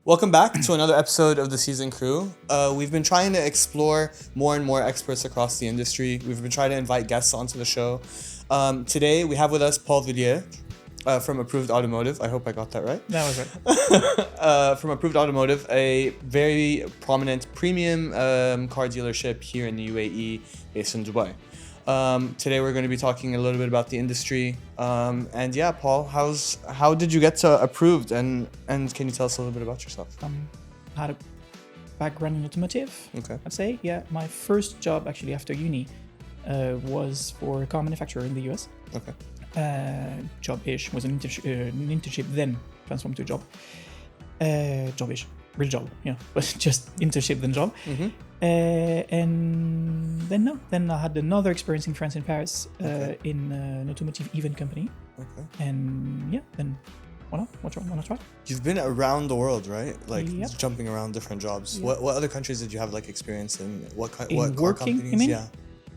Welcome back to another episode of the Seezoned Crew. We've been trying to explore more and more experts across the industry. We've been trying to invite guests onto the show. Today we have with us Paul Vuillier from Approved Automotive. I hope I got that right. That was right. From Approved Automotive, a very prominent premium car dealership here in the UAE based in Dubai. Today we're going to be talking a little bit about the industry. And yeah, Paul, how did you get to Approved? And can you tell us a little bit about yourself? Had a background in automotive. Okay. I'd say, yeah. My first job actually after uni was for a car manufacturer in the US. Okay. Job-ish was an internship, then transformed to a job. Job-ish, real job, but just internship then job. Mm-hmm. And then I had another experience in France, in Paris, in an automotive event company. Okay. And yeah, then why not try? You've been around the world, right? Like Yep. jumping around different jobs. Yep. What other countries did you have like experience in? What car working, companies? you mean? Yeah.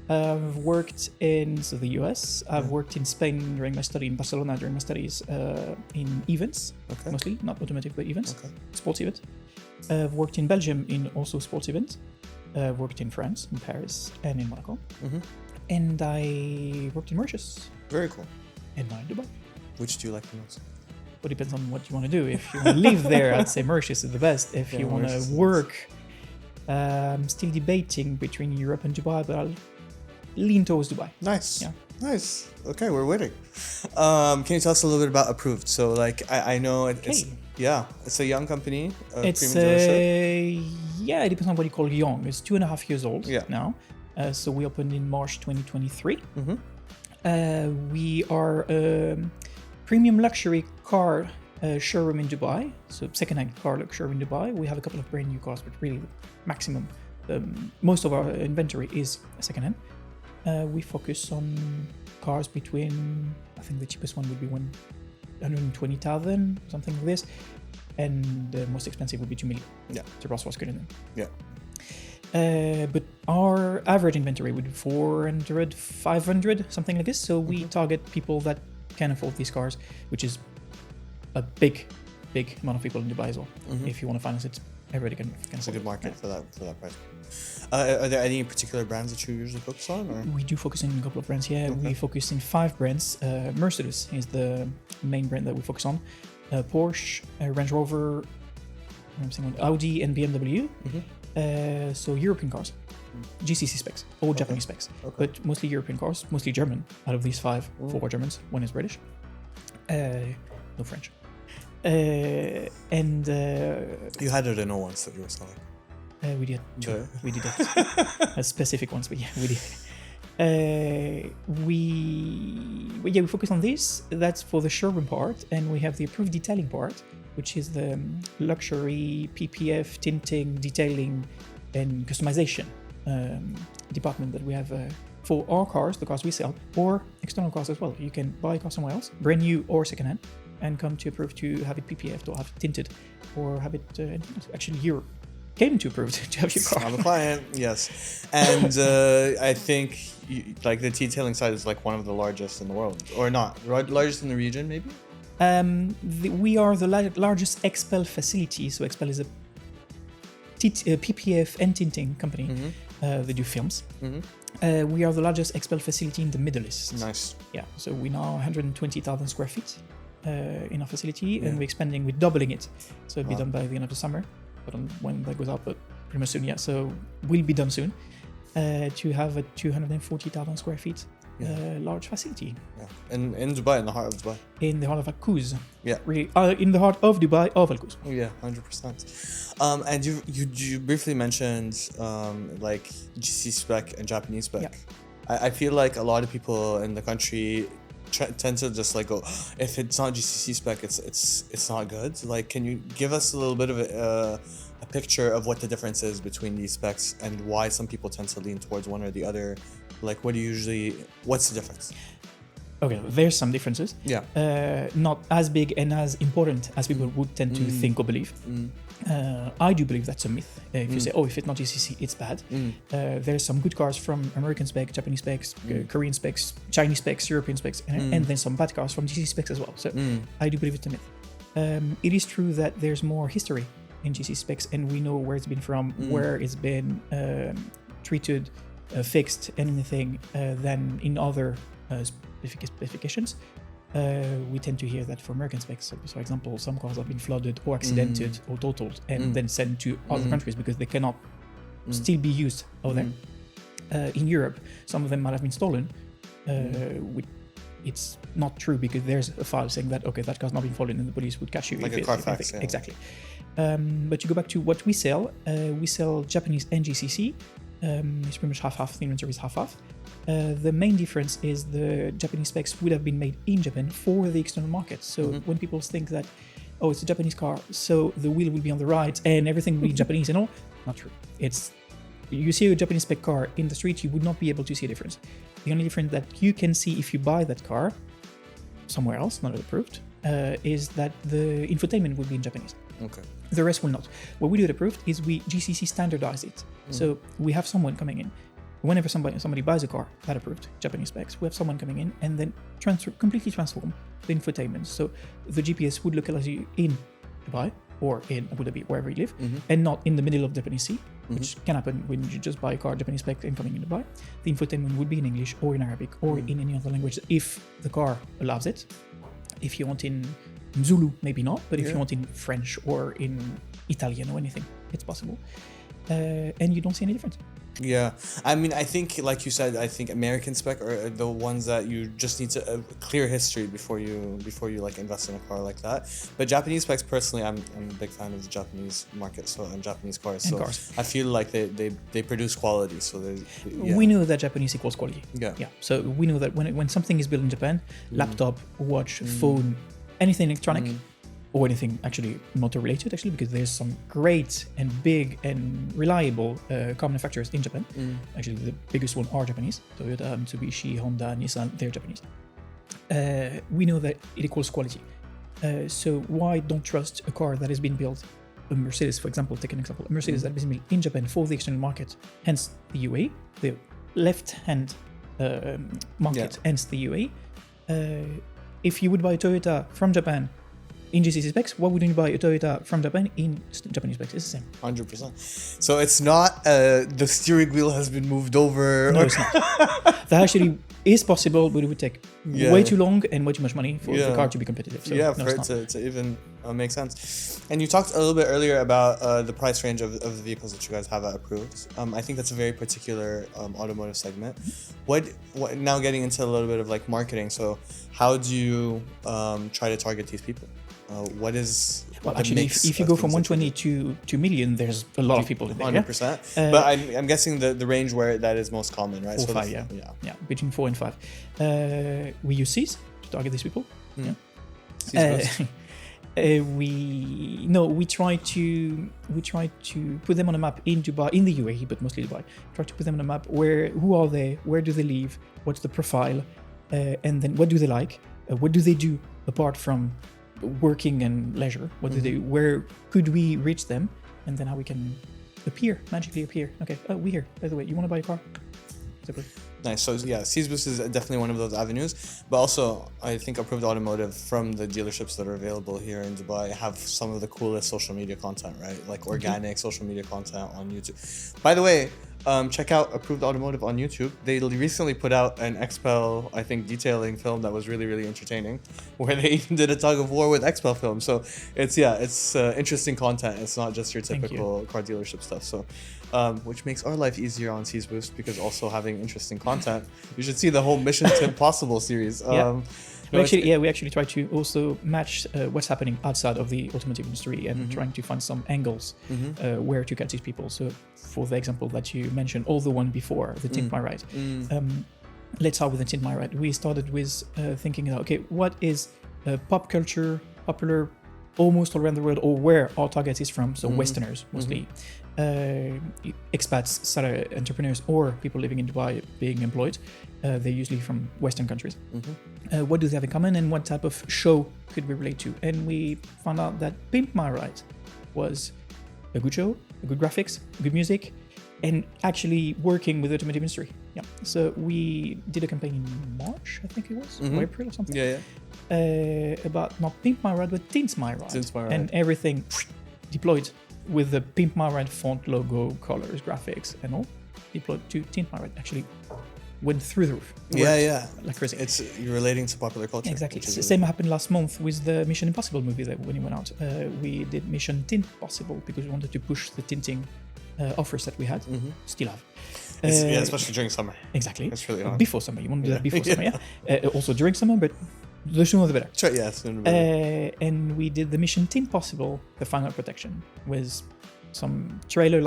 I've worked in the US. I've worked in Spain during my study, in Barcelona during my studies, in events, Okay. mostly, not automotive, but events, Okay. sports events. I've worked in Belgium in also sports events. I've worked in France, in Paris, and in Monaco. Mm-hmm. And I worked in Mauritius Very cool. and now in Dubai. Which do you like the most? But depends on what you want to do. If you want to live there, I'd say Mauritius is the best. If you want Mauritius to is work, I'm still debating between Europe and Dubai, but I'll lean towards Dubai. Nice. Yeah. Nice. Okay, we're waiting. Can you tell us a little bit about Approved? So like I know it's a young company. It's premium dealership. it depends on what you call young. It's 2.5 years old Yeah. now. So we opened in March 2023. Mm-hmm. We are a premium luxury car showroom in Dubai. So second-hand car showroom in Dubai. We have a couple of brand new cars, but really maximum. Most of our inventory is second-hand. We focus on cars between, I think the cheapest one would be 120,000, something like this. And the most expensive would be 2 million. Yeah. To Rolls-Royce Cullinan. Yeah. But our average inventory would be 400, 500, something like this. So we target people that can afford these cars, which is a big amount of people in Dubai as well. Mm-hmm. If you want to finance it, everybody can It's a afford good it. market for that price. Are there any particular brands that you usually focus on? Or? We do focus in a couple of brands, yeah. Okay. We focus in 5 brands. Mercedes is the main brand that we focus on. Porsche, Range Rover, Audi, and BMW. Mm-hmm. So European cars, GCC specs, or Japanese specs, Okay. but mostly European cars, mostly German. Out of these 5, 4 are Germans, 1 is British, no French. And You had a Renault once that you were selling. we did 2. Okay. We did that. Specific ones, but yeah, we did. We focus on this. That's for the showroom part, and we have the approved detailing part, which is the luxury PPF tinting, detailing, and customization department that we have for our cars, the cars we sell, or external cars as well. You can buy a car somewhere else, brand new or secondhand, and come to Approved to have it PPF'd or have it tinted or have it. Actually, you came to Approved to have your car. I'm a client, yes. And I think like the detailing side is like one of the largest in the world, or not largest in the region, maybe. We are the largest Expel facility. So Expel is a PPF and tinting company. Mm-hmm. They do films. Mm-hmm. We are the largest Expel facility in the Middle East. Nice. Yeah, so we now 120,000 square feet in our facility, Yeah. and we're expanding, we're doubling it. So it'll be Wow. done by the end of the summer. But when that goes up, but pretty much soon, yeah. So we'll be done soon to have a 240,000 square feet large facility. Yeah. In Dubai, in the heart of Dubai. In the heart of Al Quoz. Yeah. Really, in the heart of Dubai, of Al Quoz. Oh yeah, 100%. And you briefly mentioned like GC spec and Japanese spec. Yeah. I feel like a lot of people in the country tend to just like go, if it's not GCC spec, it's not good. Like, can you give us a little bit of a picture of what the difference is between these specs and why some people tend to lean towards one or the other? Like, what's the difference? Okay, there's some differences. Yeah. Not as big and as important as people would tend to think or believe. I do believe that's a myth. If you say, if it's not GCC, it's bad. There's some good cars from American specs, Japanese specs, Korean specs, Chinese specs, European specs, and then some bad cars from GCC specs as well. So I do believe it's a myth. It is true that there's more history NGC specs, and we know where it's been from, where it's been treated, fixed, and anything than in other specifications. We tend to hear that for American specs. So, for example, some cars have been flooded or accidented or totaled and then sent to other countries because they cannot still be used over there. In Europe, some of them might have been stolen. It's not true because there's a file saying that, okay, that car's not been stolen and the police would catch you. Like a Carfax. Yeah. Exactly. But you go back to what we sell Japanese and GCC. It's pretty much half-half, the inventory is half-half. The main difference is the Japanese specs would have been made in Japan for the external market. So when people think that, oh, it's a Japanese car, so the wheel will be on the right and everything will be Japanese and all, not true. You see a Japanese spec car in the street, you would not be able to see a difference. The only difference that you can see if you buy that car somewhere else, not approved, is that the infotainment would be in Japanese. Okay. The rest will not. What we do at Approved is we GCC standardize it. So we have someone coming in. Whenever somebody buys a car at Approved, Japanese specs, we have someone coming in and then completely transform the infotainment. So the GPS would localize you in Dubai or in Abu Dhabi, wherever you live, and not in the middle of the Japanese Sea, which can happen when you just buy a car Japanese spec and coming in Dubai. The infotainment would be in English or in Arabic or in any other language if the car allows it. If you want in Zulu, maybe not, but if you want in French or in Italian or anything, it's possible. And you don't see any difference. Yeah, I mean, I think, like you said, I think American spec are the ones that you just need to clear history before you like invest in a car like that. But Japanese specs, personally, I'm a big fan of the Japanese market, and Japanese cars. And so cars. I feel like they produce quality. So we know that Japanese equals quality. Yeah. So we know that when something is built in Japan, laptop, watch, phone, anything electronic. Or anything actually motor related, actually, because there's some great and big and reliable car manufacturers in Japan. Actually, the biggest one are Japanese. Toyota, Mitsubishi, Honda, Nissan, they're Japanese. We know that it equals quality. So why don't trust a car that has been built, a Mercedes, for example, take an example, a Mercedes that has been built in Japan for the external market, hence the UAE, the left-hand market, hence the UAE. If you would buy a Toyota from Japan, in GCC specs, why wouldn't you buy a Toyota from Japan in Japanese specs? It's the same. 100%. So it's not the steering wheel has been moved over. No, it's not. That actually is possible, but it would take way too long and way too much money for the car to be competitive. So, for it to even make sense. And you talked a little bit earlier about the price range of the vehicles that you guys have at Approved. I think that's a very particular automotive segment. What now getting into a little bit of like marketing. So how do you try to target these people? What is actually, if you go from 120 to 2 million, there's a lot of people in there. 100%. But I'm guessing the range where that is most common, right? 4 or 5, yeah, between 4 and 5. We use Seez to target these people. We try to put them on a map in Dubai, in the UAE, but mostly Dubai. Try to put them on a map. Who are they? Where do they live? What's the profile? And then what do they like? What do they do apart from working and leisure? What do they? Where could we reach them? And then how we can magically appear. Okay, we're here. By the way, you want to buy a car? Super. Nice. So yeah, Seezboost is definitely one of those avenues. But also, I think Approved Automotive, from the dealerships that are available here in Dubai, have some of the coolest social media content, right? Like organic social media content on YouTube. By the way, check out Approved Automotive on YouTube. They recently put out an XPEL, I think, detailing film that was really, really entertaining, where they even did a tug of war with XPEL film. So it's interesting content. It's not just your typical car dealership stuff. So, which makes our life easier on Seezboost, because also having interesting content. You should see the whole Mission to Impossible series. We actually try to also match what's happening outside of the automotive industry and trying to find some angles where to catch these people. So for the example that you mentioned, or the one before, the Tint My Ride. Let's start with the Tint My Ride. We started with thinking, okay, what is pop culture, popular almost all around the world, or where our target is from, so Westerners mostly, expats, entrepreneurs, or people living in Dubai being employed. They're usually from Western countries. What do they have in common, and what type of show could we relate to? And we found out that Pimp My Ride was a good show, a good graphics, good music, and actually working with the automotive industry. Yeah. So we did a campaign in March, I think it was, or April or something. About not Pimp My Ride, but Tint My Ride. And everything deployed with the Pimp My Ride font, logo, colors, graphics, and all, deployed to Tint My Ride. Actually, went through the roof. Yeah. Like crazy. You're relating to popular culture. Exactly. Same happened last month with the Mission Impossible movie that when it went out. We did Mission Tint Possible because we wanted to push the tinting offers that we had. Still have. Especially during summer. Exactly. It's really hard. Before summer. You want to do that before summer, yeah. Also during summer, but the sooner the better. Sure, yeah, sooner the better. And we did the Mission Tint Possible, the final protection, with some trailers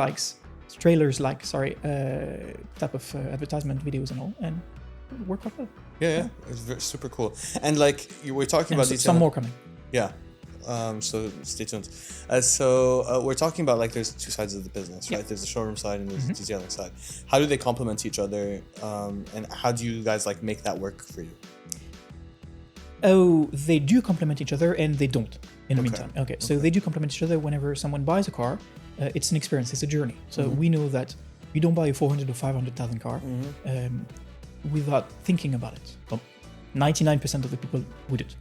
type of advertisement videos and all, and it worked out well. Yeah. It's super cool. And like you were talking about these some more coming. Yeah. So stay tuned. We're talking about like there's two sides of the business, right? There's the showroom side and there's the detailing side. How do they complement each other? And how do you guys like make that work for you? Oh, they do complement each other and they don't in the meantime. Okay, so they do complement each other whenever someone buys a car. It's an experience, it's a journey. So we know that you don't buy a 400 or 500,000 car without thinking about it. Well, 99% of the people wouldn't.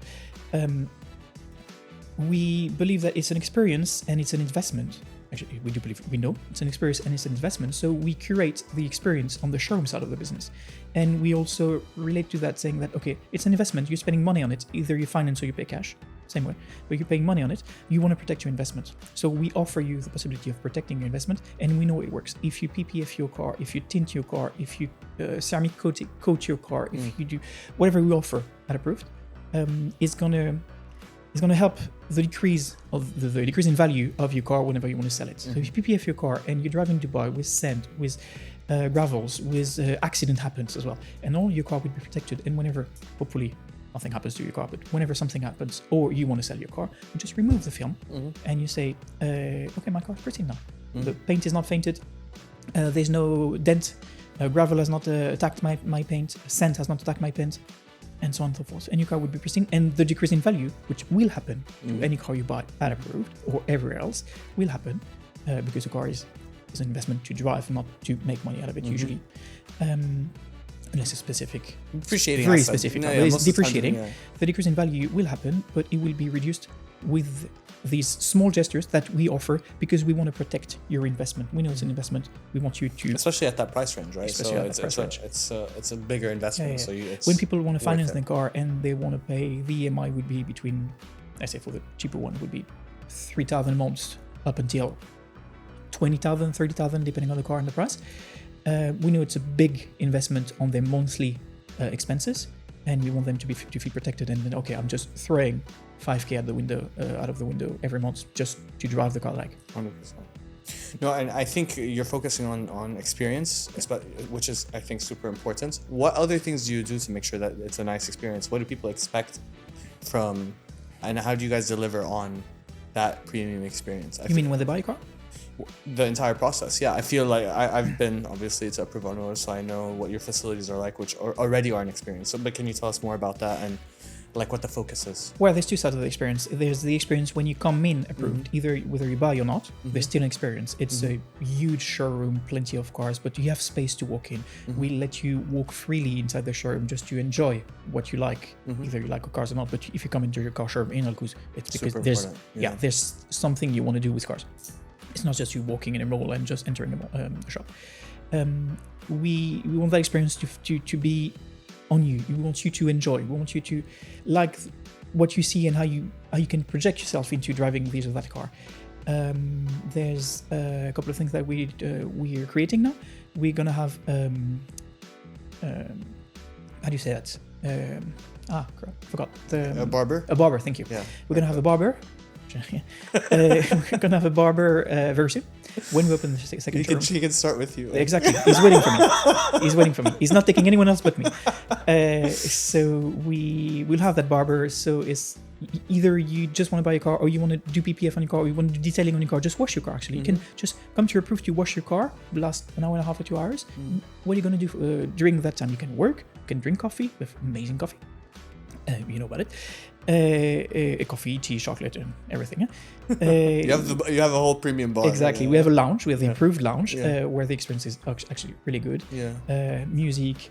We believe that it's an experience and it's an investment. Actually, we know it's an experience and it's an investment. So we curate the experience on the showroom side of the business. And we also relate to that saying that, okay, it's an investment. You're spending money on it. Either you finance or you pay cash. Same way. But you're paying money on it. You want to protect your investment. So we offer you the possibility of protecting your investment. And we know it works. If you PPF your car, if you tint your car, if you ceramic coat your car, if you do whatever we offer at Approved, it's going to help the decrease in value of your car whenever you want to sell it. So if you PPF your car and you're driving Dubai with sand, with gravels, with accident happens as well, and all your car will be protected. And whenever, hopefully, nothing happens to your car, but whenever something happens or you want to sell your car, you just remove the film and you say, okay, my car's pristine now. The paint is not fainted. There's no dent. Gravel has not attacked my paint. Sand has not attacked my paint. And so on and so forth. And your car would be pristine. And the decrease in value, which will happen to any car you buy at Approved or everywhere else, will happen because the car is an investment to drive, not to make money out of it usually. Unless it's specific. Depreciating. Very specific. No, but it's depreciating. The time, The decrease in value will happen, but it will be reduced with these small gestures that we offer because we want to protect your investment. We know it's an investment. We want you to, especially at that price range, right? Especially at that price range. It's a bigger investment. So when people want to finance their car and they want to pay, the EMI would be between, I say for the cheaper one, would be 3,000 months up until 20,000, 30,000, depending on the car and the price. We know it's a big investment on their monthly expenses, and we want them to feel protected. And then, okay, I'm just throwing 5K out of the window every month just to drive the car like 100%. No, and I think you're focusing on experience, which is, I think, super important. What other things do you do to make sure that it's a nice experience? What do people expect from, and how do you guys deliver on that premium experience? You mean when they buy a car? The entire process, yeah. I feel like I've been, obviously, to Approved Automotive, so I know what your facilities are like, which already are an experience. So, but can you tell us more about that and like what the focus is? Well, there's two sides of the experience. There's the experience when you come in Approved, either whether you buy or not, there's still an experience. It's a huge showroom, plenty of cars, but you have space to walk in. We let you walk freely inside the showroom just to enjoy what you like, either you like cars or not. But if you come into your car showroom in Alcuz, it's because there's something you want to do with cars. It's not just you walking in a mall and just entering a shop. We want that experience to be on you. We want you to enjoy. We want you to like what you see and how you can project yourself into driving this or that car. There's a couple of things that we are creating now. We're gonna have how do you say that? Crap, forgot. A barber. A barber. Thank you. Yeah. We're gonna have a barber. We're gonna have a barber very soon when we open the second showroom. He can start with you. Exactly. He's waiting for me. He's not taking anyone else but me. So we will have that barber. So it's either you just want to buy a car or you want to do PPF on your car or you want to do detailing on your car. Just wash your car. Actually, you can just come to Approved to wash your car. Last an hour and a half or 2 hours. What are you gonna do during that time? You can work. You can drink coffee. We have amazing coffee. You know about it. Coffee, tea, chocolate, and everything. You have a whole premium bar. Exactly. We have a lounge. We have the Approved lounge where the experience is actually really good. Yeah. Music.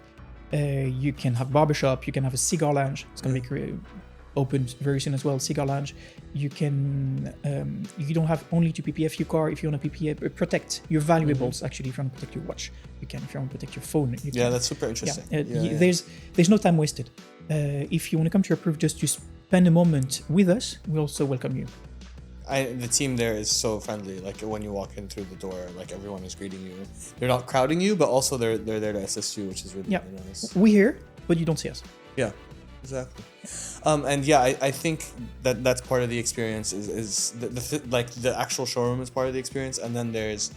You can have barbershop. You can have a cigar lounge. It's going to be opened very soon as well, Cigar Lounge. You can you don't have only to PPF your car. If you want to PPF, protect your valuables. Actually, if you want to protect your watch, you can. If you want to protect your phone, you can. That's super interesting. There's no time wasted. If you want to come to Approved just to spend a moment with us, we also welcome you. The team there is so friendly. Like when you walk in through the door, like everyone is greeting you. They're not crowding you, but also they're there to assist you, which is really nice. We're here, but you don't see us. Yeah, exactly. I think that's part of the experience. Is the actual showroom is part of the experience, and then there's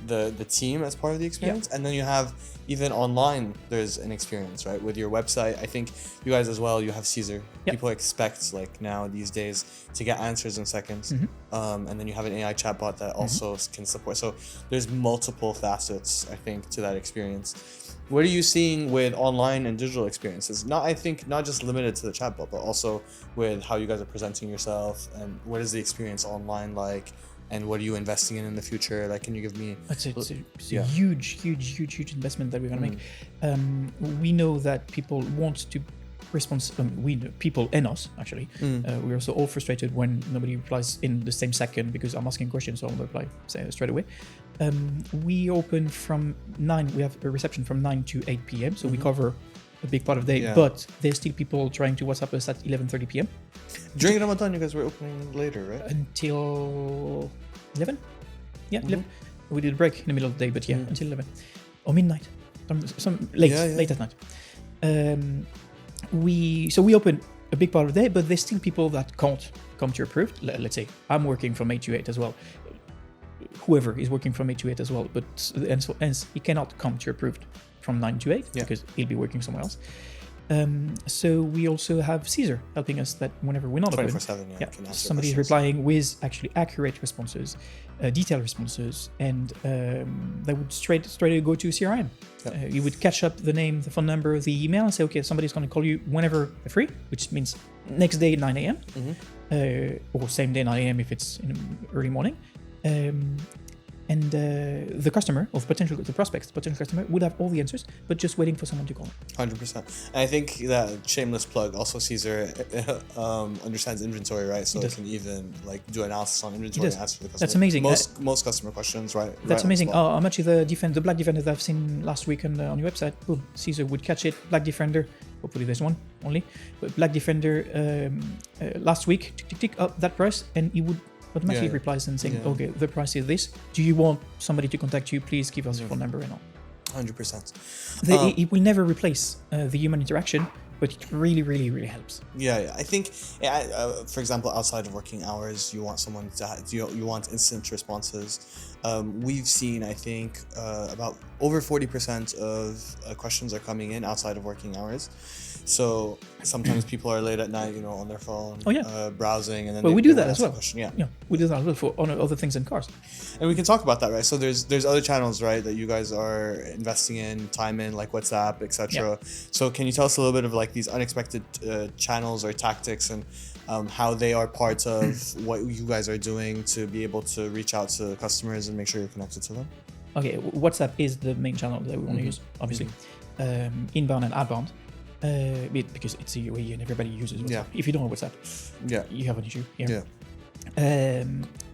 the team as part of the experience, and then you have even online there's an experience, right? With your website, I think you guys as well, you have Caesar. People expect like now these days to get answers in seconds, and then you have an AI chatbot that also can support. So there's multiple facets, I think, to that experience. What are you seeing with online and digital experiences? Not just limited to the chatbot, but also with how you guys are presenting yourself, and what is the experience online like? And what are you investing in the future? Like, can you give me? It's a huge investment that we're gonna make. We know that people want to respond. We know, people and us actually. We're also all frustrated when nobody replies in the same second because I'm asking questions, so I'll reply straight away. We open from 9. We have a reception from 9 to 8 p.m. So we cover a big part of the day. But there's still people trying to WhatsApp us at 11:30 p.m. During Ramadan, you guys were opening later, right? Until 11? Yeah, 11. We did a break in the middle of the day, but until 11. Or midnight. Some late at night. We open a big part of the day, but there's still people that can't come to Approved. Let's say I'm working from 8 to 8 as well. Whoever is working from 8 to 8 as well, but hence he cannot come to Approved from 9 to 8 because he'll be working somewhere else. So we also have Caesar helping us that whenever we're not 24/7, somebody is replying with actually accurate responses, detailed responses, and they would straight go to CRM. You would catch up the name, the phone number, the email, and say, okay, somebody's going to call you whenever they're free, which means next day 9 a.m. Or same day 9 a.m. if it's in the early morning. And the customer, or the potential customer, would have all the answers, but just waiting for someone to call. 100%. And I think that shameless plug, also Caesar understands inventory, right? So it can even like do analysis on inventory and answer the customer. That's amazing. Most customer questions, right? That's amazing. How much is the Black Defender that I've seen last week on your website? Boom, Caesar would catch it. Black Defender, hopefully there's one only, but Black Defender last week, tick, up that price, and he would automatically replies and saying, okay, the price is this. Do you want somebody to contact you? Please give us your phone number and all. 100%. It will never replace the human interaction, but it really, really, really helps. I think, for example, outside of working hours, you want someone you want instant responses. We've seen, I think, about over 40% of questions are coming in outside of working hours. So sometimes people are late at night, on their phone, browsing, and then we do that as well. We do that as well for other things in cars. And we can talk about that, right? So there's other channels, right, that you guys are investing in time in, like WhatsApp, etc. So can you tell us a little bit of like these unexpected channels or tactics and how they are part of what you guys are doing to be able to reach out to customers and make sure you're connected to them? Okay, WhatsApp is the main channel that we want to use, obviously. Inbound and outbound. Because it's a UAE and everybody uses WhatsApp. If you don't know WhatsApp, you have an issue.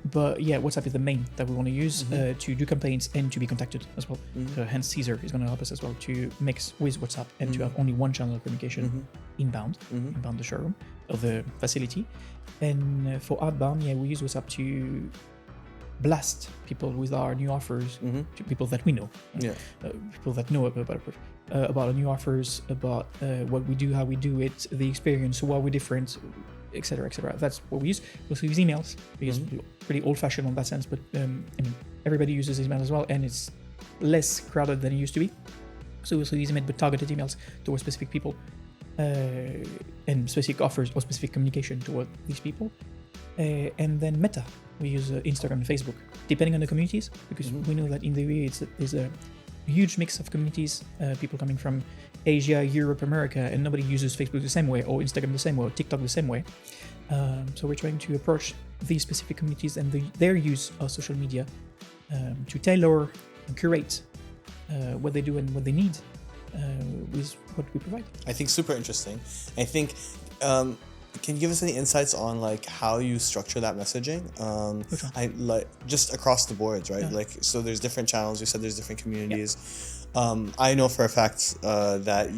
But WhatsApp is the main that we want to use to do campaigns and to be contacted as well. So hence Caesar is going to help us as well to mix with WhatsApp and to have only one channel of communication inbound the showroom or the facility. And for outbound, we use WhatsApp to blast people with our new offers to people that we know, people that know about our new offers, about what we do, how we do it, the experience, why we're different, etc. That's what we use. We also use emails because we're pretty old-fashioned on that sense, but everybody uses email as well, and it's less crowded than it used to be. So we also use email, but targeted emails towards specific people and specific offers or specific communication toward these people. And then Meta, we use Instagram and Facebook, depending on the communities, because we know that in the UAE there's a huge mix of communities, people coming from Asia, Europe, America, and nobody uses Facebook the same way, or Instagram the same way, or TikTok the same way. So we're trying to approach these specific communities and their use of social media to tailor and curate what they do and what they need with what we provide. I think super interesting. I think Can you give us any insights on like how you structure that messaging? Which one? I like just across the boards, right? Yeah. Like, so there's different channels. You said there's different communities. I know for a fact that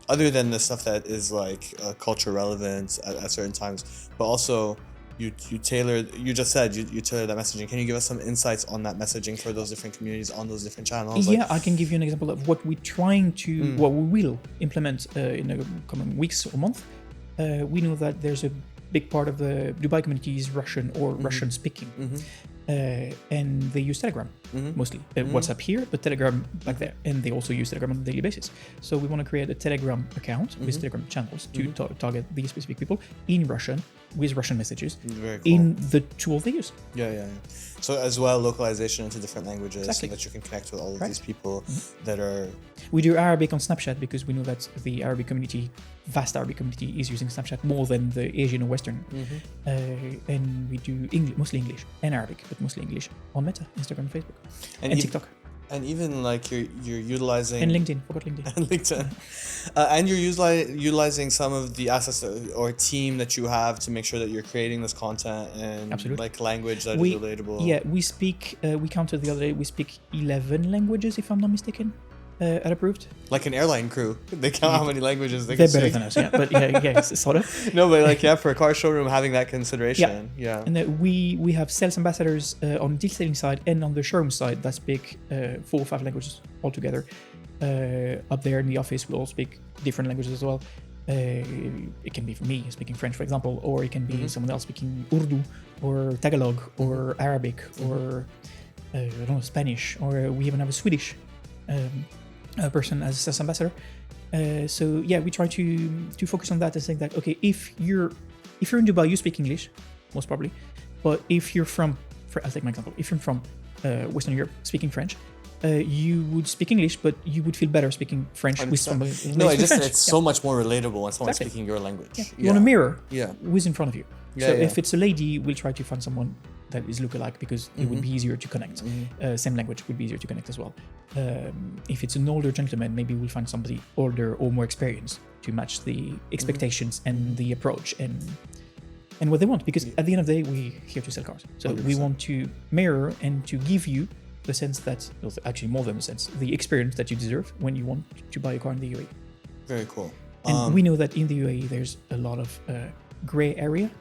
other than the stuff that is like culture relevant at certain times, but also you tailor. You just said you tailor that messaging. Can you give us some insights on that messaging for those different communities on those different channels? Yeah, I can give you an example of what we're trying to, what we will implement in the coming weeks or month. We know that there's a big part of the Dubai community is Russian or Russian speaking, and they use Telegram mostly. WhatsApp here, but Telegram back there, and they also use Telegram on a daily basis. So we want to create a Telegram account with Telegram channels to target these specific people in Russian with Russian messages in the tool they use. Yeah. So as well, localization into different languages Exactly. so that you can connect with all of these people that are. We do Arabic on Snapchat because we know that the Arabic community, vast Arabic community, is using Snapchat more than the Asian or Western. And we do mostly English and Arabic, but mostly English on Meta, Instagram, Facebook, and TikTok. And even like you're utilizing And LinkedIn, forgot LinkedIn. and LinkedIn, and you're utilizing some of the assets or team that you have to make sure that you're creating this content and like language that is relatable. Yeah, we speak. We counted the other day. We speak 11 languages, if I'm not mistaken, at Approved. Like an airline crew, they count how many languages they They're can better speak. than us, yeah. But yeah, sort of. No, but like for a car showroom, having that consideration, yeah. And we have sales ambassadors on the detailing side and on the showroom side that speak 4 or 5 languages altogether. Up there in the office, we all speak different languages as well. It can be for me speaking French, for example, or it can be someone else speaking Urdu or Tagalog or Arabic or I don't know, Spanish, or we even have a Swedish person as sales ambassador. So yeah, we try to focus on that and saying that okay, if you're in Dubai, you speak English, most probably, but if you're from, I'll take my example. If you're from Western Europe, speaking French, you would speak English, but you would feel better speaking French with somebody. No, it's so much more relatable when someone's speaking your language. Yeah. You want to mirror Yeah. who's in front of you. Yeah, So yeah. if it's a lady, we'll try to find someone that is lookalike because it would be easier to connect. Same language would be easier to connect as well. If it's an older gentleman, maybe we'll find somebody older or more experienced to match the expectations and the approach and what they want. Because at the end of the day, we're here to sell cars. So 100%. we want to mirror and to give you the sense that, well, actually more than the sense, the experience that you deserve when you want to buy a car in the UAE. Very cool. And we know that in the UAE, there's a lot of gray area.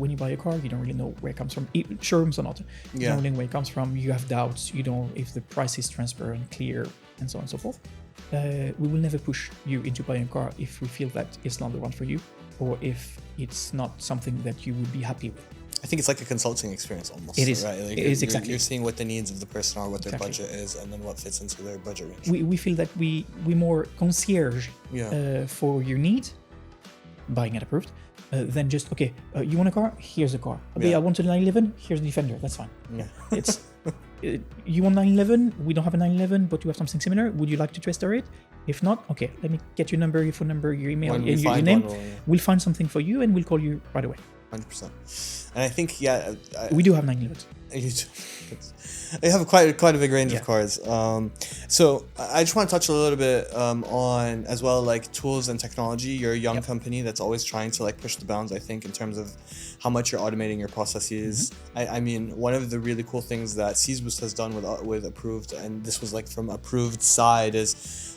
When you buy a car, you don't really know where it comes from. Showrooms or not. You don't really know where it comes from. You have doubts. You don't know if the price is transparent, clear, and so on and so forth. We will never push you into buying a car if we feel that it's not the one for you, or if it's not something that you would be happy with. I think it's like a consulting experience almost. It is. Right? Like It is exactly. You're seeing what the needs of the person are, what their budget is, and then what fits into their budget range. We feel that we more concierge for your need, buying it approved, than just, okay, you want a car? Here's a car. Okay, I want a 911? Here's the Defender. That's fine. Yeah. It's you want 911? We don't have a 911, but you have something similar. Would you like to test drive it? If not, okay, let me get your number, your phone number, your email, When we and your find name. one, We'll find something for you and we'll call you right away. 100%. And I think, We do have 911s. You do. They have quite a big range of cars. So I just want to touch a little bit on as well, like tools and technology. You're a young company that's always trying to like push the bounds, I think, in terms of how much you're automating your processes. I mean, one of the really cool things that Seezoned has done with Approved, and this was like from Approved side, is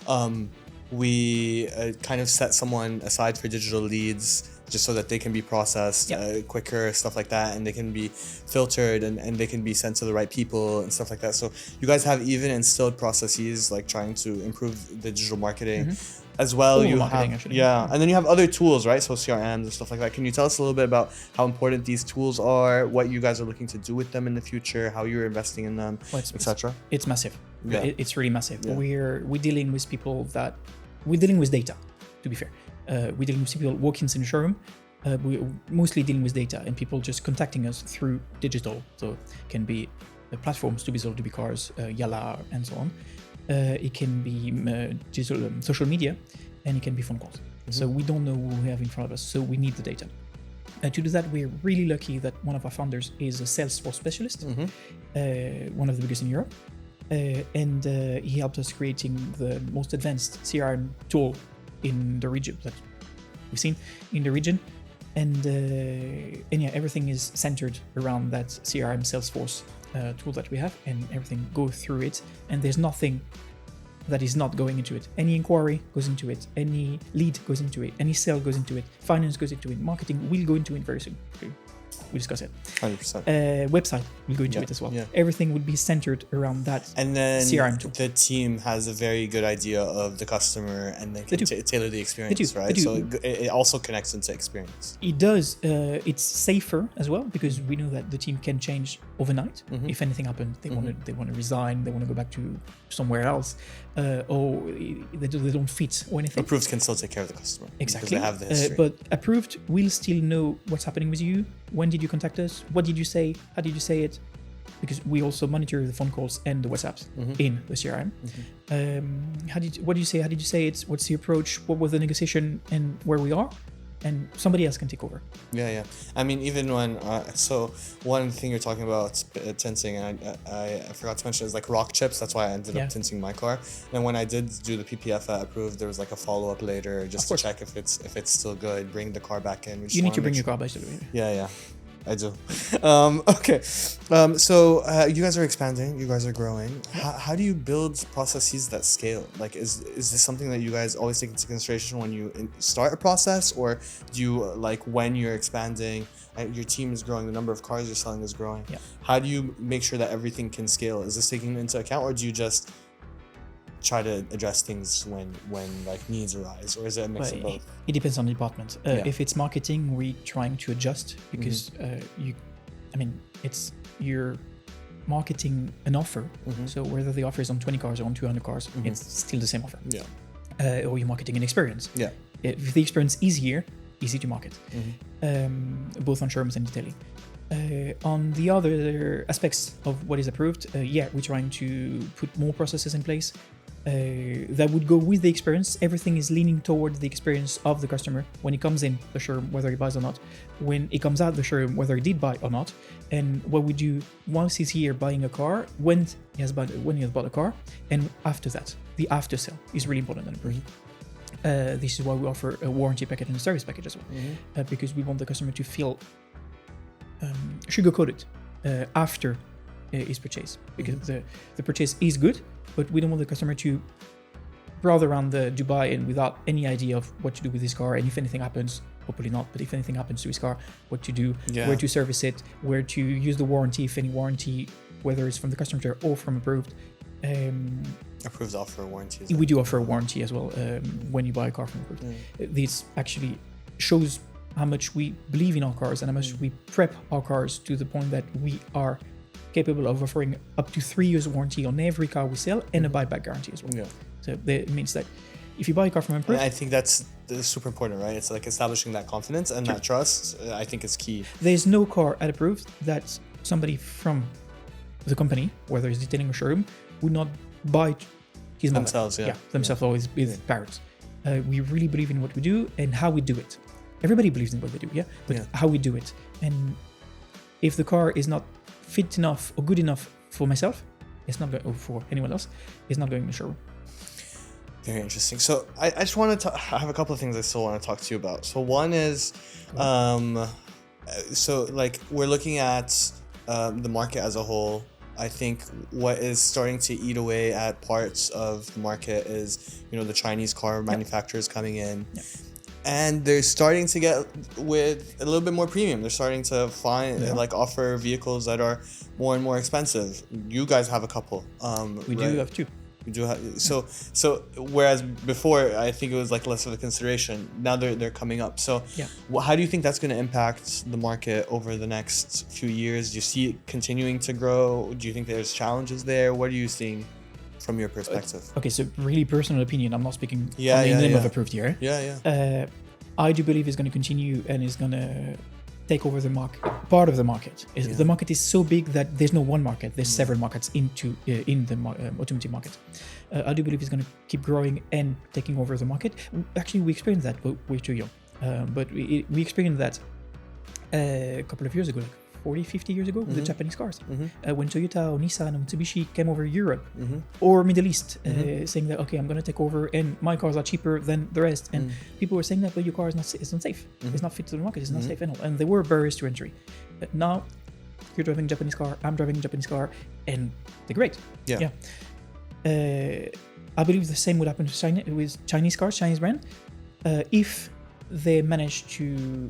we kind of set someone aside for digital leads just so that they can be processed quicker, stuff like that, and they can be filtered and they can be sent to the right people and stuff like that. So you guys have even instilled processes like trying to improve the digital marketing as well. All You marketing, have actually. and then you have other tools, right? So CRMs and stuff like that. Can you tell us a little bit about how important these tools are, what you guys are looking to do with them in the future, how you're investing in them, etc.? It's massive. Yeah. It's really massive. Yeah. We're dealing with people that we're dealing with data, to be fair. We're dealing with people walk-ins in the showroom. We're mostly dealing with data and people just contacting us through digital. So it can be platforms to be sold to be cars, Yalla, and so on. It can be digital social media, and it can be phone calls. So we don't know who we have in front of us. So we need the data. To do that, we're really lucky that one of our founders is a Salesforce specialist, one of the biggest in Europe. And he helped us creating the most advanced CRM tool in the region that we've seen in the region. and yeah, everything is centered around that CRM Salesforce tool that we have, and everything goes through it, and there's nothing that is not going into it. Any inquiry goes into it, any lead goes into it, any sale goes into it, finance goes into it, marketing will go into it very soon. We discuss it. 100%. Website will go into it as well. Yeah. Everything would be centered around that And then CRM tool. the team has a very good idea of the customer, and they can tailor the experience, They right? do. So it also connects into experience. It does. It's safer as well, because we know that the team can change overnight. If anything happens, they want to resign, they want to go back to somewhere else, or they don't fit or anything. Approved can still take care of the customer. Exactly. Because they have the history. But Approved will still know what's happening with you. When did you contact us? What did you say? How did you say it? Because we also monitor the phone calls and the WhatsApps in the CRM. What do you say? How did you say it? What's the approach? What was the negotiation, and where we are? And somebody else can take over. Yeah. I mean, even when so one thing you're talking about tinting, and I forgot to mention, is like rock chips. That's why I ended up tinting my car. And when I did do the PPF at Approved, there was like a follow up later just to check if it's still good. Bring the car back in. You need to bring your car back to the way. Yeah. I do. Okay. So you guys are expanding. You guys are growing. How do you build processes that scale? Like, is this something that you guys always take into consideration when you start a process, or do you like when you're expanding, your team is growing, the number of cars you're selling is growing? Yeah. How do you make sure that everything can scale? Is this taken into account, or do you just try to address things when like needs arise, or is it a mix of both? It depends on the department. If it's marketing, we're trying to adjust, because it's you're marketing an offer. So whether the offer is on 20 cars or on 200 cars, it's still the same offer. Yeah. Or you're marketing an experience. Yeah. If the experience is here, easy to market, both on showrooms and detailing. On the other aspects of what is approved, we're trying to put more processes in place that would go with the experience. Everything is leaning towards the experience of the customer when he comes in the showroom, whether he buys or not, when he comes out the showroom, whether he did buy or not, and what we do once he's here buying a car, when he has bought a car, and after that, the after sale is really important in Approved. This is why we offer a warranty package and a service package as well, because we want the customer to feel sugar-coated after his purchase, because the purchase is good, but we don't want the customer to browse around the Dubai and without any idea of what to do with his car, and if anything happens, hopefully not, but if anything happens to his car, what to do, where to service it, where to use the warranty, if any warranty, whether it's from the customer or from Approved. Approved offer a warranty. We do offer a warranty as well when you buy a car from Approved. This actually shows how much we believe in our cars and how much we prep our cars to the point that we are capable of offering up to 3 years warranty on every car we sell, and a buyback guarantee as well. Yeah. So that means that if you buy a car from Approved, I think that's super important, right? It's like establishing that confidence and that trust. I think is key. There's no car at Approved that somebody from the company, whether it's detailing or showroom, would not buy Themselves, themselves always with parrots. We really believe in what we do and how we do it. Everybody believes in what they do, but how we do it. And if the car is not fit enough or good enough for myself, it's not going, or for anyone else, it's not going to the showroom. Very interesting. So I just want to I have a couple of things I still want to talk to you about. So one is, so like we're looking at the market as a whole. I think what is starting to eat away at parts of the market is, the Chinese car manufacturers coming in. And they're starting to get with a little bit more premium. They're starting to find offer vehicles that are more and more expensive. You guys have a couple. We do have two. We do have so whereas before I think it was like less of a consideration. Now they're coming up. So how do you think that's going to impact the market over the next few years? Do you see it continuing to grow? Do you think there's challenges there? What are you seeing from your perspective? Okay, so really personal opinion. I'm not speaking on the name of Approved here. I do believe it's going to continue and is going to take over the market, part of the market. The market is so big that there's no one market. There's several markets in the automotive market. I do believe it's going to keep growing and taking over the market. Actually, we experienced that. We're too young, but we experienced that a couple of years ago, like 40, 50 years ago with the Japanese cars. When Toyota or Nissan or Mitsubishi came over Europe or Middle East saying that, okay, I'm going to take over and my cars are cheaper than the rest. And people were saying that, but your car is not safe. It's not fit to the market. It's not safe and all. And there were barriers to entry. But now you're driving a Japanese car, I'm driving a Japanese car, and they're great. Yeah. I believe the same would happen with Chinese cars, Chinese brand. If they manage to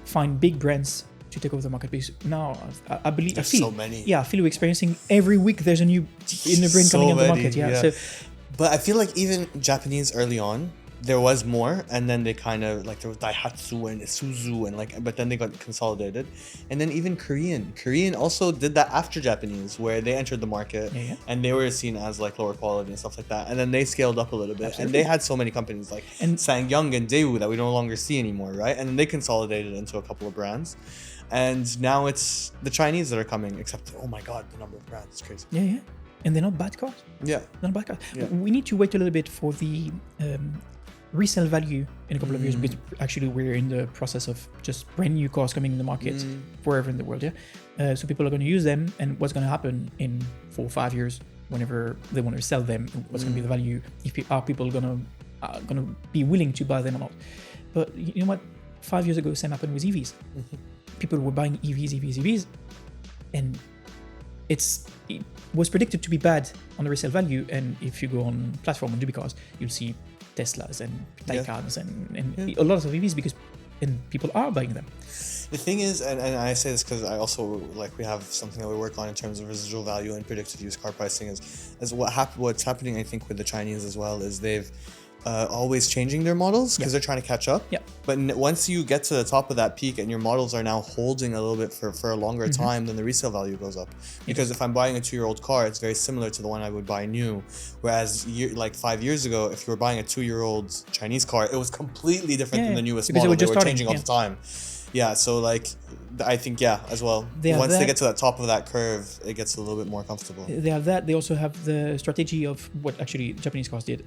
find big brands to take over the market, because now I believe there's so many. Yeah, I feel we're experiencing every week there's a new brand coming on the market. Yeah. So, but I feel like even Japanese early on, there was more, and then they kind of like there was Daihatsu and Isuzu and like, but then they got consolidated, and then even Korean also did that after Japanese, where they entered the market and they were seen as like lower quality and stuff like that, and then they scaled up a little bit. Absolutely. And they had so many companies like Sangyang and Daewoo that we no longer see anymore, right? And then they consolidated into a couple of brands, and now it's the Chinese that are coming. Except, oh my god, the number of brands is crazy. Yeah. And they're not bad cars. Not bad cars. We need to wait a little bit for the resale value in a couple of years, because actually we're in the process of just brand new cars coming in the market wherever in the world. So people are going to use them, and what's going to happen in 4 or 5 years, whenever they want to sell them, what's going to be the value? Are people going to be willing to buy them or not? But you know what? 5 years ago, same happened with EVs. People were buying EVs, and it was predicted to be bad on the resale value. And if you go on platform on Dubicars, you'll see Teslas and Taycans and a lot of EVs and people are buying them. The thing is, and I say this because I also like we have something that we work on in terms of residual value and predictive used car pricing is what's happening. I think with the Chinese as well is they've always changing their models because they're trying to catch up. But once you get to the top of that peak and your models are now holding a little bit for a longer time, then the resale value goes up. Because if I'm buying a 2-year-old car, it's very similar to the one I would buy new. Whereas like 5 years ago, if you were buying a 2-year-old Chinese car, it was completely different than the newest model. They were changing all the time. So like I think as well. Once they get to the top of that curve, it gets a little bit more comfortable. They have that. They also have the strategy of what actually Japanese cars did,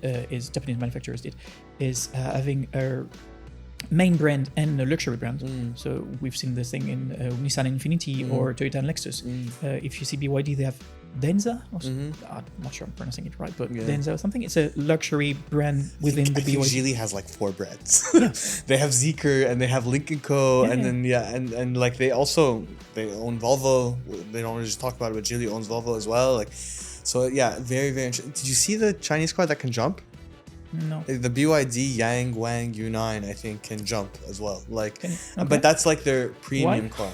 Japanese manufacturers did, is having a main brand and a luxury brand. So we've seen this thing in Nissan Infiniti or Toyota and Lexus. If you see BYD, they have Denza. I'm not sure I'm pronouncing it right, but Denza or something. It's a luxury brand within the BYD. Geely has like 4 brands. They have Zeekr and they have Lynk & Co. And then and like they own Volvo. They don't really just talk about it, but Geely owns Volvo as well. Like, so very, very interesting. Did you see the Chinese car that can jump? No. The BYD Yang Wang U9 I think can jump as well. Like, but that's like their premium car.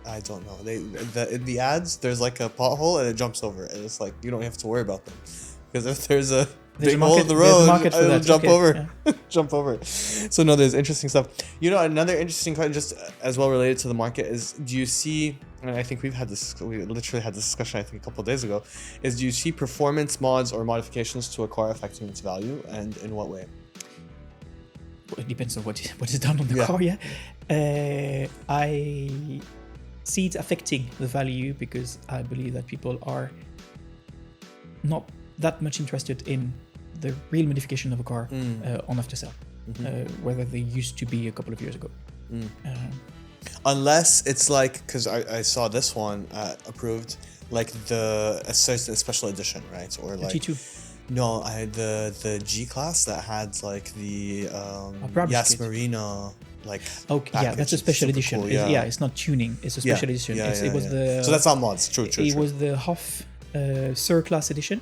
I don't know. In the ads, there's like a pothole and it jumps over, and it's like you don't have to worry about them because if there's a big hole in the road, it'll jump over it. So no, there's interesting stuff. You know, another interesting question, just as well related to the market, is do you see? And I think we literally had this discussion I think a couple of days ago. Is do you see performance mods or modifications to a car affecting its value, and in what way? Well, it depends on what is done on the car. I see it affecting the value because I believe that people are not that much interested in the real modification of a car on after sale, whether they used to be a couple of years ago. Unless it's like, because I saw this one approved, like a special edition, right? Or like T2. No, I had the G class that had like the Yas Marina. Like that's a special edition. Cool, it's not tuning. It's a special edition. It was the. So that's not mods. True. It was the Hoff Sir Class edition.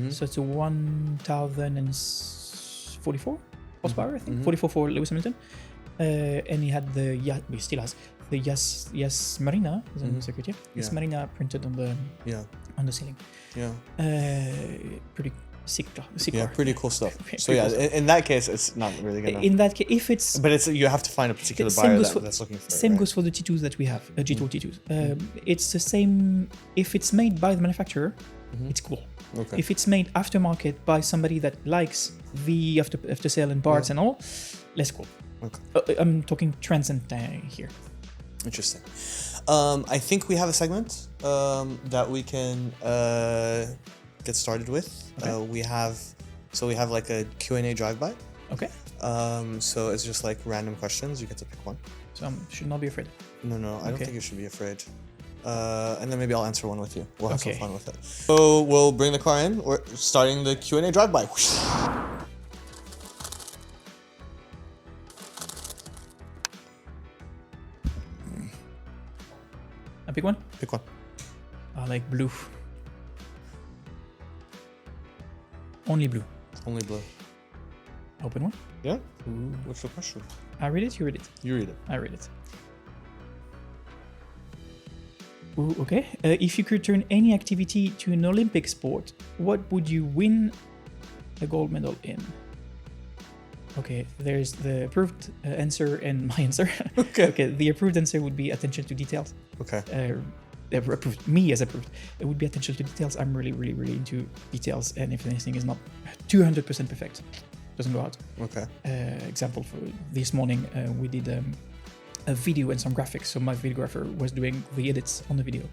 So it's a 1044 horsepower, I think. 44 for Lewis Hamilton, and he had he still has the Yas Marina. Security. Yas Marina printed on the ceiling. Pretty sick car. Pretty cool stuff. So in that case, it's not really gonna. In that case, if it's. But you have to find a particular buyer that's looking for it. Same goes for the T2s that we have, G2 T2s. It's the same. If it's made by the manufacturer, it's cool. Okay. If it's made aftermarket by somebody that likes the after sale and parts and all, less cool. Okay. I'm talking transcend here. Interesting. I think we have a segment that we can get started with. Okay. We have like a Q&A drive-by. Okay. So it's just like random questions. You get to pick one. So so I should not be afraid. No, I don't Okay. think you should be afraid. And then maybe I'll answer one with you. We'll have Okay. some fun with it. So we'll bring the car in. We're starting the Q&A drive-by. I pick one. Pick one. I like blue. Only blue. Only blue. Open one. Yeah? What's the question? I read it. You read it. You read it. I read it. Ooh, okay. If you could turn any activity to an Olympic sport, what would you win a gold medal in? Okay, there's the approved answer and my answer. Okay. The approved answer would be attention to details. Okay. Approved, me as approved, it would be attention to details. I'm really, really, really into details, and if anything is not 200% perfect, doesn't go out. Okay. Example for this morning, we did a video and some graphics. So my videographer was doing the edits on the video,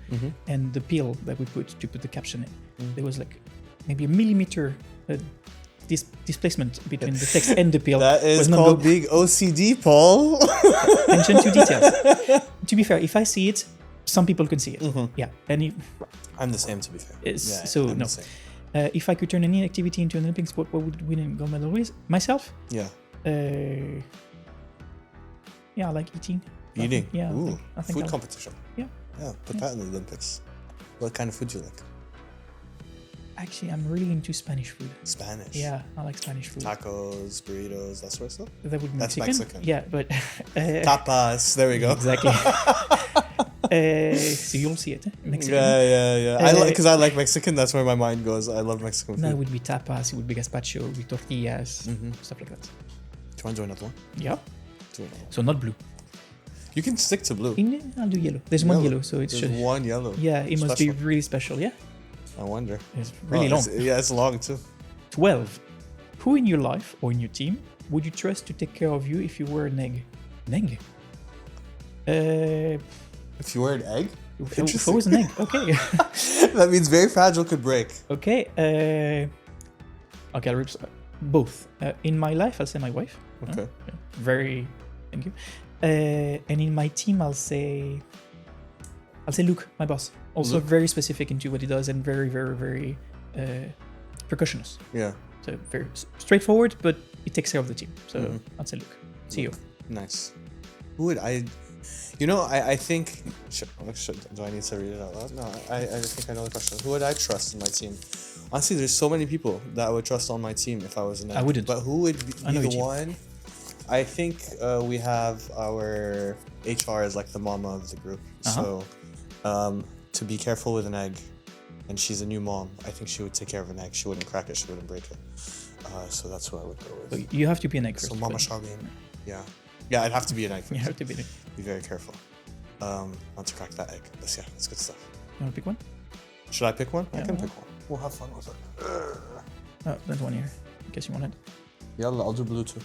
and the peel that we put to put the caption in, there was like maybe a millimeter displacement between the text and the peel. That is called big OCD, Paul. Attention to details. To be fair, if I see it, some people can see it. Yeah, and I'm the same, to be fair. I'm the same. If I could turn any activity into an Olympic sport, what would win a gold medal with? Myself? Yeah. Yeah, I like eating. Eating? Yeah. Ooh, I think food I'll- competition. Yeah. Yeah, put that in the Olympics. What kind of food do you like? Actually, I'm really into Spanish food. Spanish? Yeah, I like Spanish food. Tacos, burritos, that sort of stuff? That would be That's Mexican. Mexican. Yeah, but Tapas, there we go. exactly. So you'll see it, Mexican. Yeah. I like Mexican. That's where my mind goes. I love Mexican food. No, it would be tapas. It would be gazpacho, it would be tortillas, stuff like that. Do you want to do another one? Yeah. Do another one. So not blue. You can stick to blue. I'll do yellow. There's one yellow, so it's There's one yellow. Yeah, it must be Special. really special. Yeah, I wonder. it's really long. It's long too. 12. Who in your life or in your team would you trust to take care of you if you were an egg? An egg? If you were an egg? If I was an egg, okay. That means very fragile, could break. Okay. Okay, both. In my life, I'll say my wife. Okay. Very. Thank you. And in my team, I'll say Luke, my boss. Also Luke? very specific into what he does and very, very, very precautionous. Yeah. So very straightforward, but he takes care of the team. So I'll say Luke, CEO. Nice. Who would I? You know, I think. Do I need to read it out loud? No, I think I know the question. Who would I trust in my team? Honestly, there's so many people that I would trust on my team if I was an egg. I wouldn't. But who would be I know the your team. one? I think we have our HR as like the mama of the group. So to be careful with an egg, and she's a new mom, I think she would take care of an egg. She wouldn't crack it, she wouldn't break it. So that's what I would go with. So you have to be an egg first. So Mama Charlene. Yeah. Yeah, I'd have to be an egg first. You have to be an egg. Be very careful. Not to crack that egg. But yeah, that's good stuff. You want to pick one? Should I pick one? Yeah, I can why pick one. We'll have fun with it. Oh, there's one here. In case you want it. Yeah, I'll do blue too.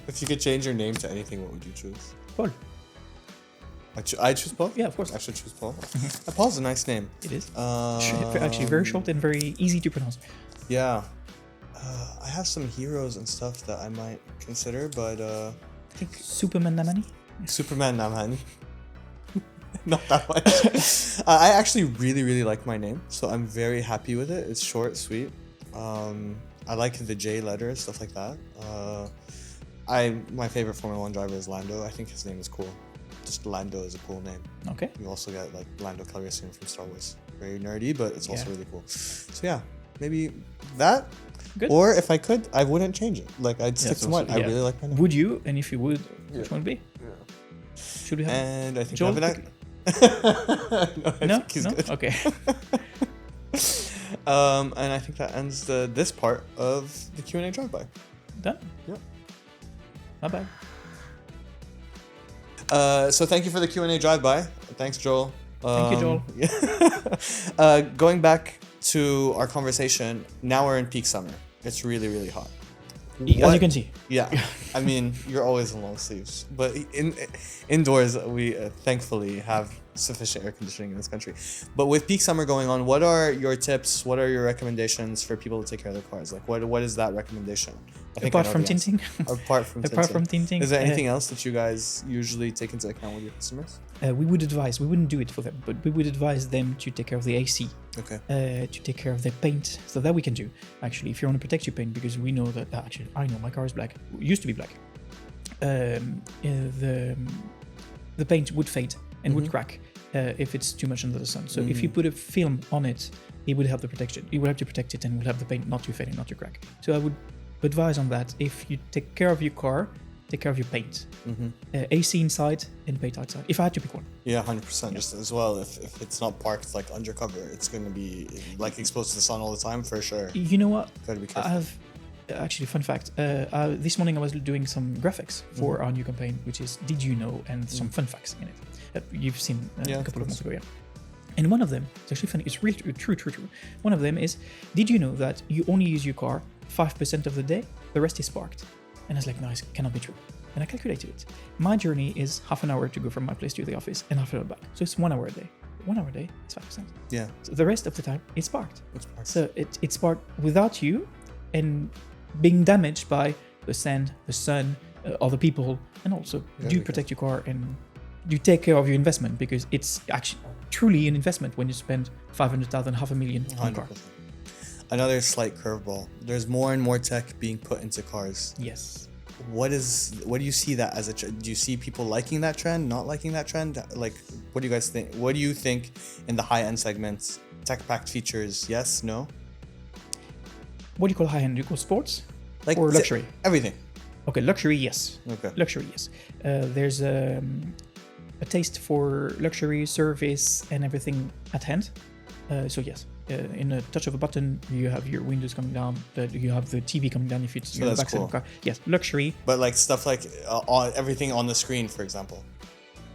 If you could change your name to anything, what would you choose? Paul. I choose Paul? Yeah, of course. I should choose Paul. Paul's a nice name. It is. Actually, very short and very easy to pronounce. Yeah. I have some heroes and stuff that I might consider, but I think Superman Namani. Superman Naman. Not that much. I actually really, really like my name, so I'm very happy with it. It's short, sweet. I like the J letter, stuff like that. My favorite Formula 1 driver is Lando. I think his name is cool. Just Lando is a cool name. Okay. You also get like Lando Calrissian from Star Wars. Very nerdy, but it's also really cool. So yeah, maybe that. Good. Or if I could, I wouldn't change it. Like I'd stick to one. I really like my name. Would you? And if you would, which one would be? Yeah. Should we have? And I think Joel, we have an No? think he's No? good. Okay. And I think that ends this part of the Q&A drive-by. Done? Yeah. Bye-bye. So thank you for the Q&A drive-by. Thanks, Joel. Thank you, Joel. Yeah. Going back to our conversation, now we're in peak summer. It's really, really hot. As you can see. Yeah. I mean, you're always in long sleeves. But indoors, we thankfully have sufficient air conditioning in this country. But with peak summer going on, what are your tips? What are your recommendations for people to take care of their cars? Like, what is that recommendation? Apart from tinting. Apart from tinting. Apart from tinting. Is there anything else that you guys usually take into account with your customers? We wouldn't do it for them, but we would advise them to take care of the AC. Okay. To take care of their paint. So that we can do, actually, if you want to protect your paint, because we know that, actually, I know my car is black. It used to be black. The paint would fade and would crack if it's too much under the sun. So if you put a film on it, it would help the protection. It would help to protect it and would help the paint not to fade and not to crack. So I would advise on that. If you take care of your car, take care of your paint. AC inside and paint outside, if I had to pick one. Yeah, 100%. Just as well, if it's not parked like undercover, it's going to be like exposed to the sun all the time for sure. You know what? Gotta be careful. I have actually, fun fact. This morning I was doing some graphics for our new campaign, which is Did You Know, and some fun facts in it. You've seen a couple of months ago, yeah. And one of them, it's actually funny, it's really true. One of them is, did you know that you only use your car 5% of the day, the rest is parked? And I was like, no, it cannot be true. And I calculated it. My journey is half an hour to go from my place to the office and half an hour back. So it's 1 hour a day. 1 hour a day, it's 5%. Yeah. So the rest of the time, it's parked. It's parked. So it's parked without you and being damaged by the sand, the sun, other people, and also do protect your car and you take care of your investment, because it's actually truly an investment when you spend 500,000, $500,000 on a car. Another slight curveball. There's more and more tech being put into cars. Yes. What do you see that as a trend? Do you see people liking that trend, not liking that trend? Like, what do you guys think? What do you think in the high-end segments? Tech-packed features, yes, no? What do you call high-end? Do you call sports? Like, or luxury? Everything. Okay, luxury, yes. Okay. Luxury, yes. There's a taste for luxury, service, and everything at hand. So yes, in a touch of a button, you have your windows coming down. You have the TV coming down if it's So in the that's backside of the car. Yes, luxury. But like stuff like everything on the screen, for example,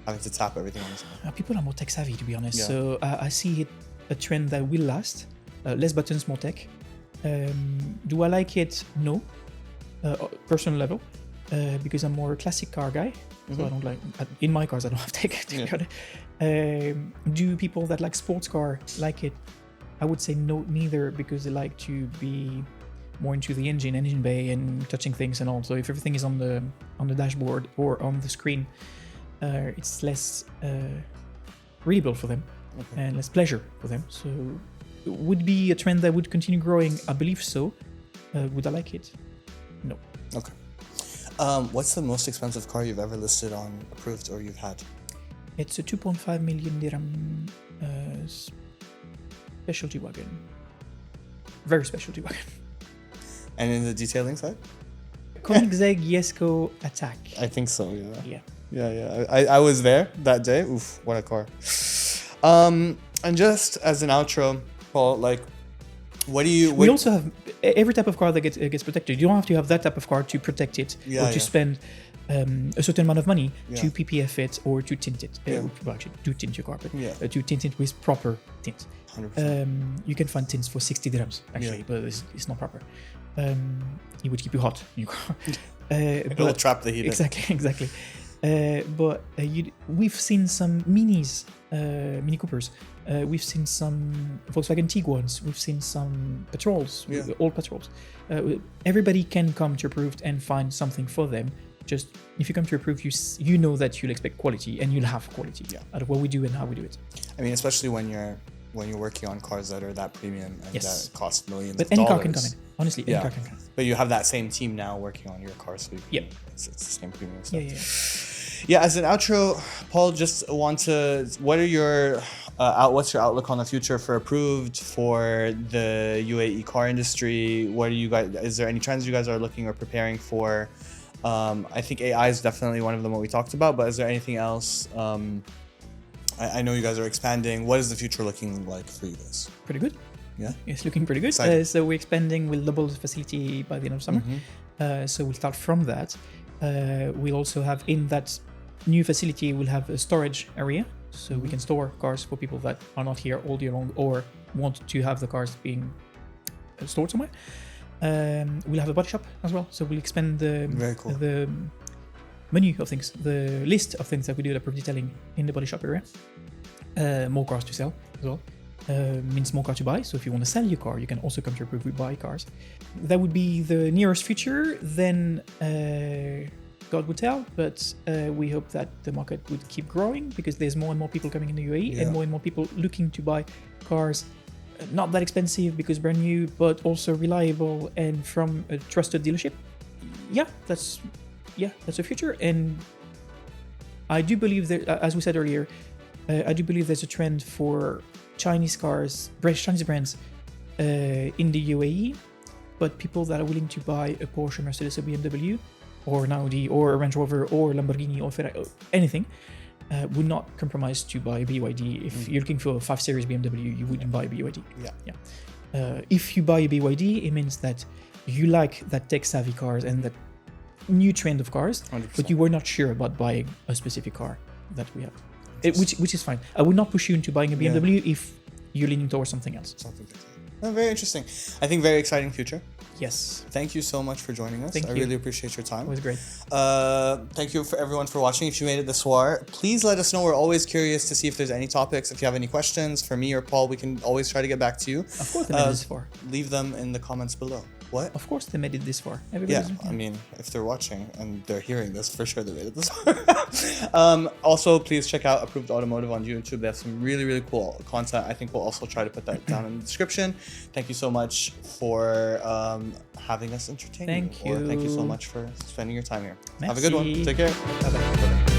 having to tap everything on the screen. People are more tech savvy, to be honest. Yeah. So I see it a trend that will last. Less buttons, more tech. Do I like it? No. Personal level, because I'm more a classic car guy. So I don't like, in my cars I don't have tech, to be honest. Do people that like sports car like it? I would say no, neither, because they like to be more into the engine bay and touching things and all. So if everything is on the dashboard or on the screen, it's less readable for them and less pleasure for them. So it would be a trend that would continue growing. I believe so. Would I like it? No. Okay. What's the most expensive car you've ever listed on Approved or you've had? It's a 2.5 million dirham specialty wagon. Very specialty wagon. And in the detailing side? Koenigsegg Jesko Attack. I think so, Yeah. Yeah. I was there that day. Oof, what a car. And just as an outro, Paul, like, what do you... We also have every type of car that gets protected. You don't have to have that type of car to protect it or to spend a certain amount of money to PPF it or to tint it. Well, actually, do tint your car, but to tint it with proper tint. 100%. You can find tints for 60 dirhams, actually, but it's not proper. It would keep you hot in your car. It will trap the heat. Exactly. But we've seen some minis, Mini Coopers. We've seen some Volkswagen Tiguans. We've seen some patrols, old patrols. Everybody can come to Approved and find something for them. Just if you come to Approved, you know that you'll expect quality and you'll have quality out of what we do and how we do it. I mean, especially when you're working on cars that are that premium and that cost millions but of dollars. any car can come in. Honestly, any car can come in. But you have that same team now working on your car, so it's the same premium stuff. Yeah, as an outro, Paul, just want to... What are your... what's your outlook on the future for Approved, for the UAE car industry? What are you guys... Is there any trends you guys are looking or preparing for? I think AI is definitely one of them, what we talked about, but is there anything else? I know you guys are expanding. What is the future looking like for you guys? Pretty good. Yeah? It's looking pretty good. So we're expanding. We'll double the facility by the end of summer. So we'll start from that. We'll also have in that new facility, we'll have a storage area. So we can store cars for people that are not here all year long or want to have the cars being stored somewhere. We'll have a body shop as well. So we'll expand the menu of things, the list of things that we do at Approved Detailing in the body shop area. More cars to sell as well. Means more car to buy. So if you want to sell your car, you can also come to Approved, we buy cars. That would be the nearest future. Then God would tell, but we hope that the market would keep growing because there's more and more people coming in the UAE and more people looking to buy cars not that expensive because brand new, but also reliable and from a trusted dealership. That's the future. And I do believe that, as we said earlier, I do believe there's a trend for Chinese cars, Chinese brands in the UAE, but people that are willing to buy a Porsche, Mercedes, or BMW, or an Audi, or a Range Rover, or a Lamborghini, or Ferrari, or anything, would not compromise to buy a BYD. If you're looking for a 5 Series BMW, you wouldn't buy a BYD. If you buy a BYD, it means that you like that tech-savvy cars and that new trend of cars, 100%. But you were not sure about buying a specific car that we have. Which is fine. I would not push you into buying a BMW if you're leaning towards something else. Very interesting. I think very exciting future. Yes. Thank you so much for joining us. Thank you. Really appreciate your time. It was great. Thank you for everyone for watching. If you made it this far, please let us know. We're always curious to see if there's any topics. If you have any questions for me or Paul, we can always try to get back to you. Of course they made it this far. Leave them in the comments below. What? Of course they made it this far. I mean, if they're watching and they're hearing this, for sure they made it this far. Also, please check out Approved Automotive on YouTube. They have some really, really cool content. I think we'll also try to put that down in the description. Thank you so much for having us entertain you. Thank you. Thank you so much for spending your time here. Merci. Have a good one. Take care. Bye-bye.